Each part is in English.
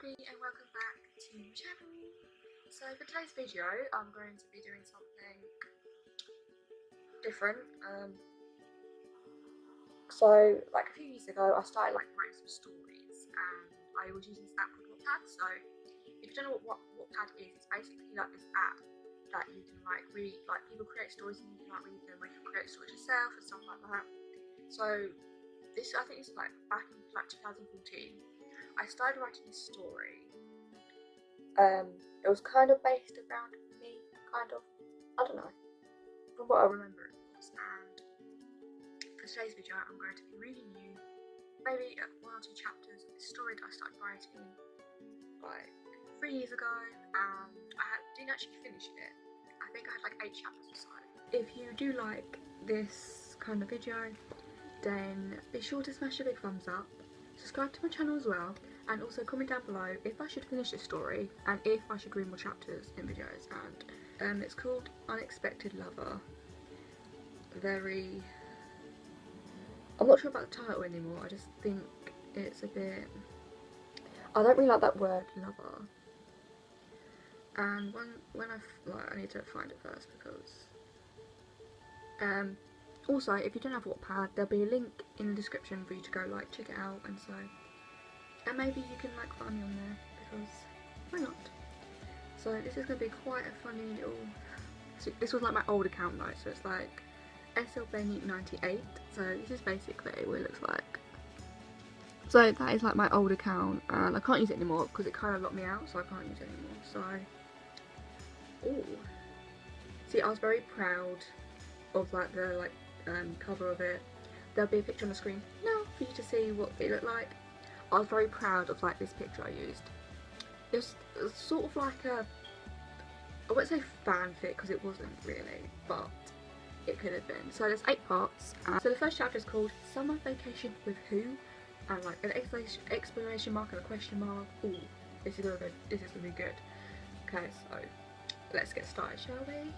everybody and welcome back to my channel. So for today's video I'm going to be doing something different. So like a few years ago I started writing some stories and I was using this app called Wattpad. So if you don't know what Wattpad is, it's basically like this app that you can read, people create stories and you can read them, or you can create stories yourself and stuff like that. So this, I think it's back in 2014. I started writing this story. It was kind of based around me, I don't know, from what I remember it was. And for today's video, I'm going to be reading you maybe 1 or 2 chapters of this story that I started writing 3 years ago, and I didn't actually finish it. I think I had 8 chapters or so. If you do like this kind of video, then be sure to smash a big thumbs up, subscribe to my channel as well, and also comment down below if I should finish this story and if I should read more chapters in videos. And it's called Unexpected Lover. I'm not sure about the title anymore. I just think it's a bit, I don't really like that word lover. And when I need to find it first, because also if you don't have Wattpad, there'll be a link in the description for you to go check it out, and maybe you can find me on there, because why not? So this is going to be quite a funny little, this was my old account though, so it's SLBenny98, so this is basically what it looks like. So that is my old account, and I can't use it anymore because it kind of locked me out, so I can't use it anymore. So, ooh, see, I was very proud of the cover of it. There'll be a picture on the screen now for you to see what it looked like. I was very proud of this picture I used. It was sort of I wouldn't say fanfic because it wasn't really, but it could have been. So there's 8 parts. So the first chapter is called Summer Vacation with Who? And an exclamation mark and a question mark. Ooh, this is gonna be good. Okay, so let's get started, shall we?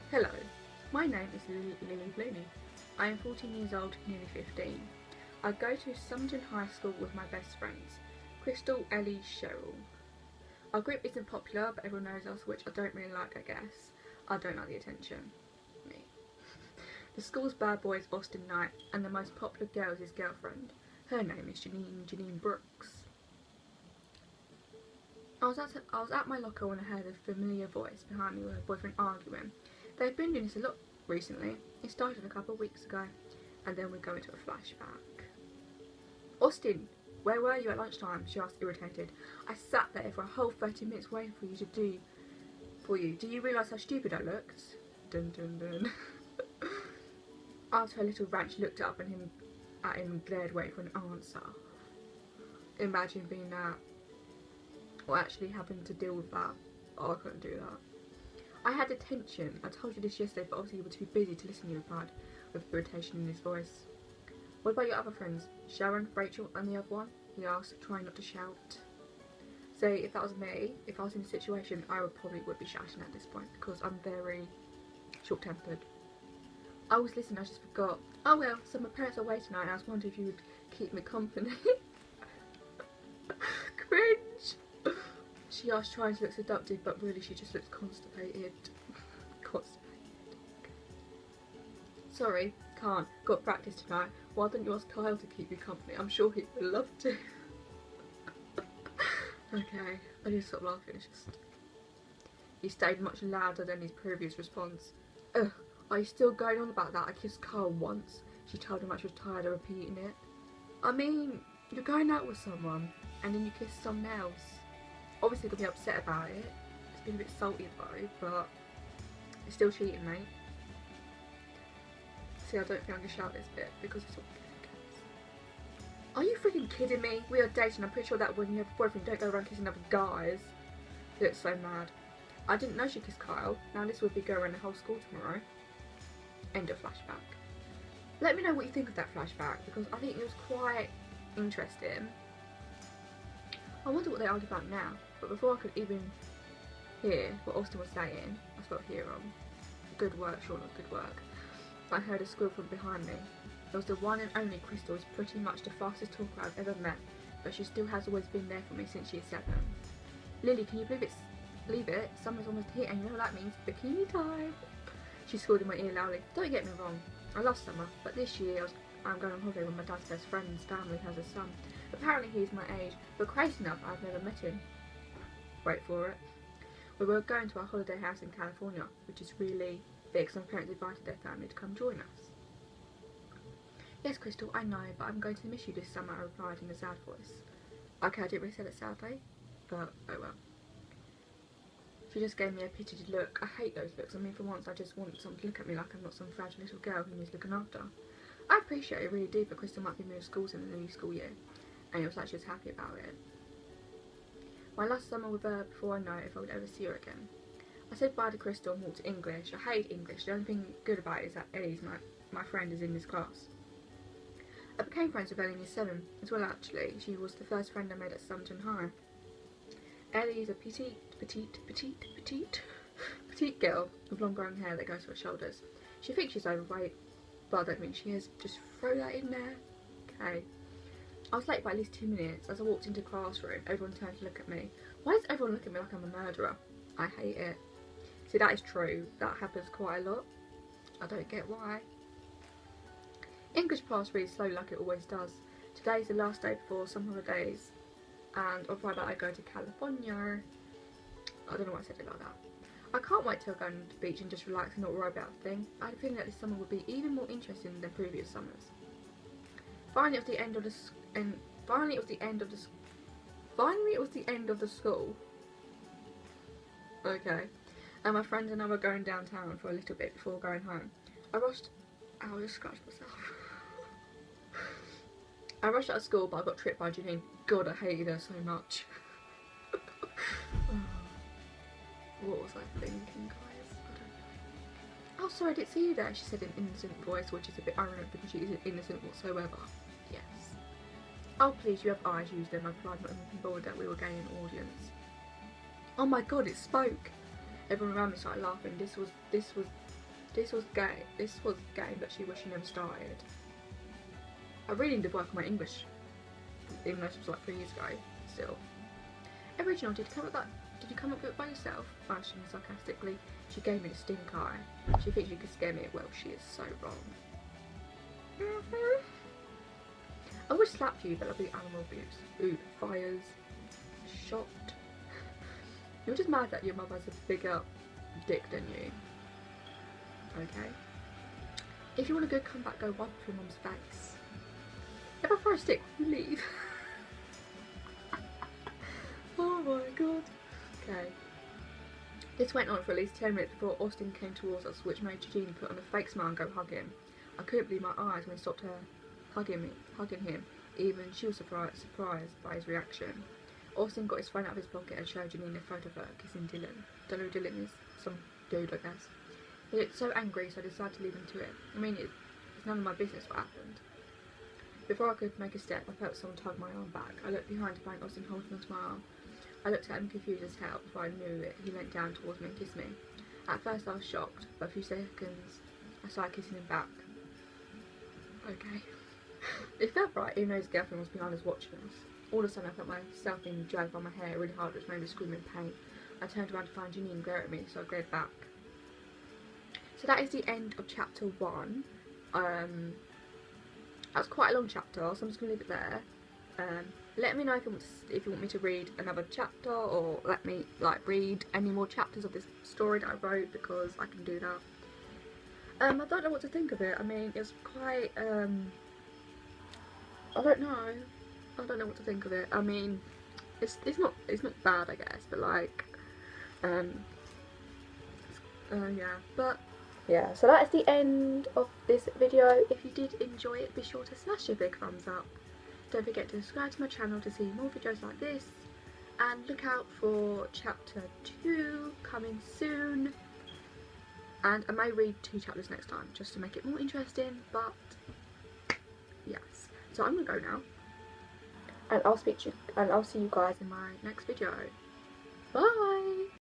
Hello, my name is Lily Blooney. I am 14 years old, nearly 15. I go to Summerton High School with my best friends, Crystal, Ellie, Cheryl. Our group isn't popular, but everyone knows us, which I don't really like, I guess. I don't like the attention. Me. The school's bad boy is Austin Knight, and the most popular girl is his girlfriend. Her name is Janine Brooks. I was at my locker when I heard a familiar voice behind me with her boyfriend arguing. They've been doing this a lot recently. It started a couple of weeks ago, and then we go into a flashback. Austin, where were you at lunchtime? She asked, irritated. I sat there for a whole 30 minutes waiting for you Do you realise how stupid I looked? Dun dun dun. After her little rant, she looked up at him and glared, waiting for an answer. Imagine being that, or actually having to deal with that. Oh, I couldn't do that. I had attention. I told you this yesterday, but obviously you were too busy to listen, he replied, with irritation in his voice. What about your other friends? Sharon, Rachel, and the other one? He asked, trying not to shout. So if that was me, if I was in a situation, I probably would be shouting at this point, because I'm very short-tempered. I was listening, I just forgot. Oh well, so my parents are away tonight, and I was wondering if you would keep me company. Cringe! She asked, trying to look seductive, but really she just looks constipated. Sorry, can't. Got practice tonight. Why don't you ask Kyle to keep you company? I'm sure he would love to. Okay, I just stopped laughing. He stayed much louder than his previous response. Ugh, are you still going on about that? I kissed Kyle once. She told him she was tired of repeating it. I mean, you're going out with someone, and then you kiss someone else. Obviously gonna be upset about it. It's been a bit salty though, but it's still cheating, mate. See, I don't think I can shout this bit because it's all Are you freaking kidding me? We are dating. I'm pretty sure that when you have a boyfriend, you don't go around kissing other guys. He looks so mad. I didn't know she kissed Kyle. Now this would be going around the whole school tomorrow. End of flashback. Let me know what you think of that flashback, because I think it was quite interesting. I wonder what they argue about now, but before I could even hear what Austin was saying, I spelled hear on. Good work, Shauna, good work. I heard a squeal from behind me. There was the one and only Crystal, is pretty much the fastest talker I've ever met, but she still has always been there for me since she is 7. Lily, can you believe it? Summer's almost here, and you know what that means? Bikini time! She scored in my ear loudly. Don't get me wrong, I love summer, but this year I'm going on holiday with my dad's best friend's family has a son. Apparently he's my age, but crazy enough I've never met him. Wait for it. We were going to our holiday house in California, which is really big, so my parents invited their family to come join us. Yes, Crystal, I know, but I'm going to miss you this summer, I replied in a sad voice. Okay, I didn't really say it sadly, but oh well. She just gave me a pitied look. I hate those looks. I mean, for once I just want someone to look at me like I'm not some fragile little girl who needs looking after. I appreciate it, really do, but Crystal might be moving schools in the new school year, and it was like she was happy about it. My last summer with her before I know if I would ever see her again. I said bye to Crystal and walked to English. I hate English. The only thing good about it is that Ellie's my friend is in this class. I became friends with Ellie in year 7 as well, actually. She was the first friend I made at Summerton High. Ellie is a petite girl with long brown hair that goes to her shoulders. She thinks she's overweight, but I don't think she is. Just throw that in there. Okay. I was late by at least 2 minutes. As I walked into the classroom, everyone turned to look at me. Why does everyone look at me like I'm a murderer? I hate it. See, that is true. That happens quite a lot. I don't get why. English passed really slow like it always does. Today's the last day before some holidays, and on Friday I go to California. I don't know why I said it like that. I can't wait till I go to the beach and just relax and not worry about a thing. I had a feeling that this summer would be even more interesting than previous summers. Finally, it was the end of the school. Okay. And my friends and I were going downtown for a little bit before going home. I just scratched myself. I rushed out of school, but I got tripped by Janine. God, I hated her so much. What was I thinking, guys? I don't know. Oh, sorry, I didn't see you there, she said in an innocent voice, which is a bit ironic because she isn't innocent whatsoever. Yes. Oh, please, you have eyes, use them. I replied, not even bored that we were gaining an audience. Oh my god, it spoke! Everyone around me started laughing. This was gay. This was gay, but she wished she never started. I really need to work on my English, even though this was like 3 years ago. Still. Original, did you come up with it by yourself? Asked me sarcastically. She gave me the stink eye. She thinks she could scare me. Well, she is so wrong. I would slap you, but that'll be animal abuse. Ooh, fires. Shot. You're just mad that your mother has a bigger dick than you. Okay. If you want a good comeback, go wipe your mum's face. If I throw a stick, will you leave? Oh my god. Okay. This went on for at least 10 minutes before Austin came towards us, which made Eugene put on a fake smile and go hug him. I couldn't believe my eyes when I stopped her hugging him. Even she was surprised by his reaction. Austin got his phone out of his pocket and showed Janine a photo of her kissing Dylan. Don't know who Dylan is. Some dude, I guess. He looked so angry, so I decided to leave him to it. I mean, it's none of my business what happened. Before I could make a step, I felt someone tug my arm back. I looked behind to find Austin holding onto my arm. I looked at him confused as hell. Before I knew it, he leant down towards me and kissed me. At first I was shocked, but a few seconds I started kissing him back. Okay. It felt right, even though his girlfriend was behind us watching us. All of a sudden I felt myself being dragged by my hair really hard, which made me scream in pain. I turned around to find Janine and glare at me, so I glared back. So that is the end of chapter 1. That's quite a long chapter, so I'm just going to leave it there. Let me know if you want me to read another chapter, or let me read any more chapters of this story that I wrote, because I can do that. I don't know what to think of it. I mean, it's quite I don't know what to think of it. I mean, it's not bad, I guess, but yeah, so that is the end of this video. If you did enjoy it, be sure to smash your big thumbs up. Don't forget to subscribe to my channel to see more videos like this, and look out for chapter 2 coming soon. And I may read 2 chapters next time just to make it more interesting, but yes. So I'm gonna go now, and I'll see you guys in my next video. Bye.